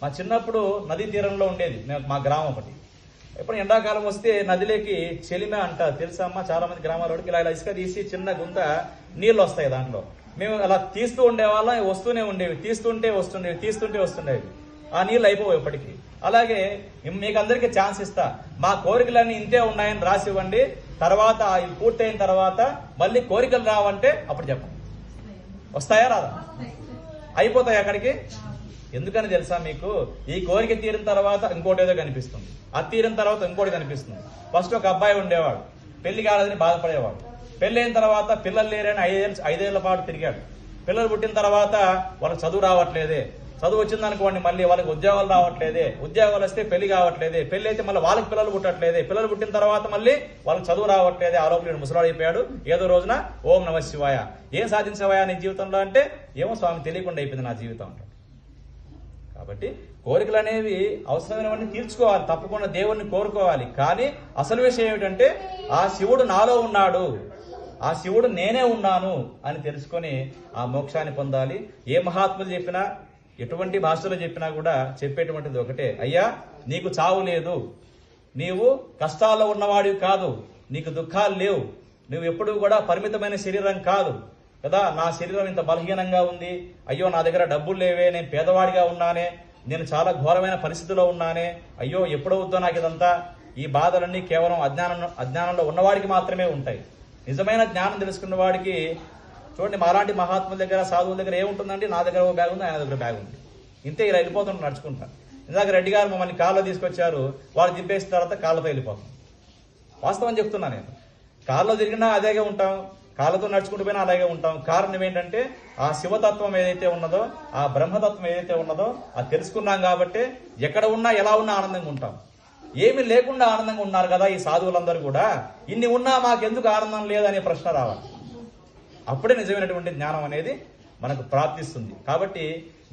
మా చిన్నప్పుడు నదీ తీరంలో ఉండేది మా గ్రామం ఒకటి. ఎప్పుడు ఎండాకాలం వస్తే నదిలోకి చెలిమ అంటారు తెలుసా అమ్మా, చాలా మంది గ్రామాలకి ఇలా ఇసుక తీసి చిన్న గుంత నీళ్లు వస్తాయి దాంట్లో. మేము అలా తీస్తూ ఉండేవాళ్ళం, వస్తూనే ఉండేవి, తీస్తుంటే వస్తుండేవి. ఆ నీళ్ళు అయిపోవు ఎప్పటికీ. అలాగే మీకు అందరికీ ఛాన్స్ ఇస్తా, మా కోరికలన్నీ ఇంతే ఉన్నాయని రాసి ఇవ్వండి. తర్వాత ఇవి పూర్తయిన తర్వాత మళ్ళీ కోరికలు రావంటే అప్పుడు చెప్పండి, వస్తాయా రాదా? అయిపోతాయి అక్కడికి. ఎందుకని తెలుసా మీకు? ఈ కోరిక తీరిన తర్వాత ఇంకోటి ఏదో కనిపిస్తుంది, అది తీరిన తర్వాత ఇంకోటి కనిపిస్తుంది. ఫస్ట్ ఒక అబ్బాయి ఉండేవాడు, పెళ్లి కాలేదని బాధపడేవాడు. పెళ్లి అయిన తర్వాత పిల్లలు లేరని 5 ఏళ్ల పాటు తిరిగాడు. పిల్లలు పుట్టిన తర్వాత వాళ్ళకి చదువు రావట్లేదే, చదువు వచ్చిందనుకోండి మళ్ళీ వాళ్ళకి ఉద్యోగాలు రావట్లేదే, ఉద్యోగాలు వస్తే పెళ్లి కావట్లేదే, పెళ్లి అయితే మళ్ళీ వాళ్ళకి పిల్లలు పుట్టట్లేదే, పిల్లలు పుట్టిన తర్వాత మళ్ళీ వాళ్ళకి చదువు రావట్లేదే. ఆరోగ్యం ముసలాడు అయిపోయాడు. ఏదో రోజున ఓం నమ శివాయ, ఏం సాధించవాయా నీ జీవితంలో అంటే, ఏమో స్వామి తెలియకుండా అయిపోయింది నా జీవితం అంటాడు. కాబట్టి కోరికలు అనేవి అవసరమైనవన్నీ తీర్చుకోవాలి, తప్పకుండా దేవుణ్ణి కోరుకోవాలి. కానీ అసలు విషయం ఏమిటంటే, ఆ శివుడు నాలో ఉన్నాడు, ఆ శివుడు నేనే ఉన్నాను అని తెలుసుకొని ఆ మోక్షాన్ని పొందాలి. ఏ మహాత్ములు చెప్పినా, ఎటువంటి భాషలో చెప్పినా కూడా చెప్పేటువంటిది ఒకటే, అయ్యా నీకు చావు లేదు, నీవు కష్టాల్లో ఉన్నవాడివి కాదు, నీకు దుఃఖాలు లేవు, నువ్వు ఎప్పుడు కూడా పరిమితమైన శరీరం కాదు కదా, నా శరీరం ఇంత బలహీనంగా ఉంది, అయ్యో నా దగ్గర డబ్బులు లేవే, నేను పేదవాడిగా ఉన్నానే, నేను చాలా ఘోరమైన పరిస్థితిలో ఉన్నానే, అయ్యో ఎప్పుడవుద్దో నాకు ఇదంతా. ఈ బాధలన్నీ కేవలం అజ్ఞానంలో ఉన్నవాడికి మాత్రమే ఉంటాయి. నిజమైన జ్ఞానం తెలుసుకున్న వాడికి చూడండి, మాలాంటి మహాత్ముల దగ్గర, సాధువుల దగ్గర ఏముంటుందండి, నా దగ్గర ఒక బ్యాగ్ ఉంది, ఆయన దగ్గర బ్యాగ్ ఉంది, ఇంతే. ఇలా వెళ్ళిపోతుంటాం నడుచుకుంటా. ఇందాక రెడ్డి గారు మమ్మల్ని కాళ్ళలో తీసుకొచ్చారు, వాళ్ళు దింపేసిన తర్వాత కాళ్ళతో వెళ్ళిపోతాం. వాస్తవం చెప్తున్నా నేను, కాళ్ళలో తిరిగినా అదేగా ఉంటాం, కాళ్ళతో నడుచుకుంటూ పోయినా అలాగే ఉంటాం. కారణం ఏంటంటే, ఆ శివతత్వం ఏదైతే ఉన్నదో, ఆ బ్రహ్మతత్వం ఏదైతే ఉన్నదో అది తెలుసుకున్నాం కాబట్టి ఎక్కడ ఉన్నా ఎలా ఉన్నా ఆనందంగా ఉంటాం. ఏమీ లేకుండా ఆనందంగా ఉన్నారు కదా ఈ సాధువులందరూ కూడా, ఇన్ని ఉన్నా మాకెందుకు ఆనందం లేదనే ప్రశ్న రావాలి. అప్పుడే నిజమైనటువంటి జ్ఞానం అనేది మనకు ప్రాప్తిస్తుంది. కాబట్టి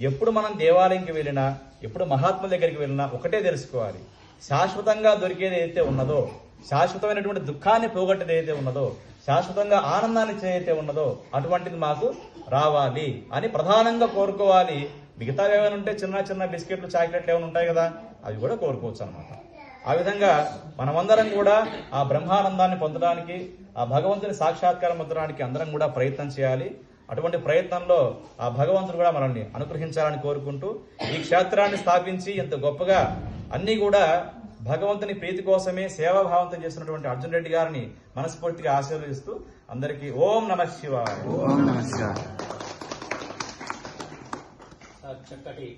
ఎప్పుడు మనం దేవాలయంకి వెళ్ళినా, ఎప్పుడు మహాత్ముల దగ్గరికి వెళ్ళినా ఒకటే తెలుసుకోవాలి, శాశ్వతంగా దొరికేది ఏదైతే ఉన్నదో, శాశ్వతమైనటువంటి దుఃఖాన్ని పోగొట్టేది ఏదైతే ఉన్నదో, శాశ్వతంగా ఆనందాన్ని ఏదైతే ఉన్నదో అటువంటిది మాకు రావాలి అని ప్రధానంగా కోరుకోవాలి. మిగతా ఏమైనా ఉంటే చిన్న చిన్న బిస్కెట్లు, చాక్లెట్లు ఏమైనా ఉంటాయి కదా, అవి కూడా కోరుకోవచ్చు అనమాట. ఆ విధంగా మనమందరం కూడా ఆ బ్రహ్మానందాన్ని పొందడానికి, ఆ భగవంతుని సాక్షాత్కారం పొందడానికి అందరం కూడా ప్రయత్నం చేయాలి. అటువంటి ప్రయత్నంలో ఆ భగవంతుడు కూడా మనల్ని అనుగ్రహించాలని కోరుకుంటూ, ఈ క్షేత్రాన్ని స్థాపించి ఇంత గొప్పగా అన్ని కూడా భగవంతుని ప్రీతి కోసమే సేవాభావంతో చేస్తున్నటువంటి అర్జున్ రెడ్డి గారిని మనస్ఫూర్తిగా ఆశీర్వదిస్తూ అందరికీ ఓం నమః శివాయ. ఓం నమః శివాయ. చక్కటి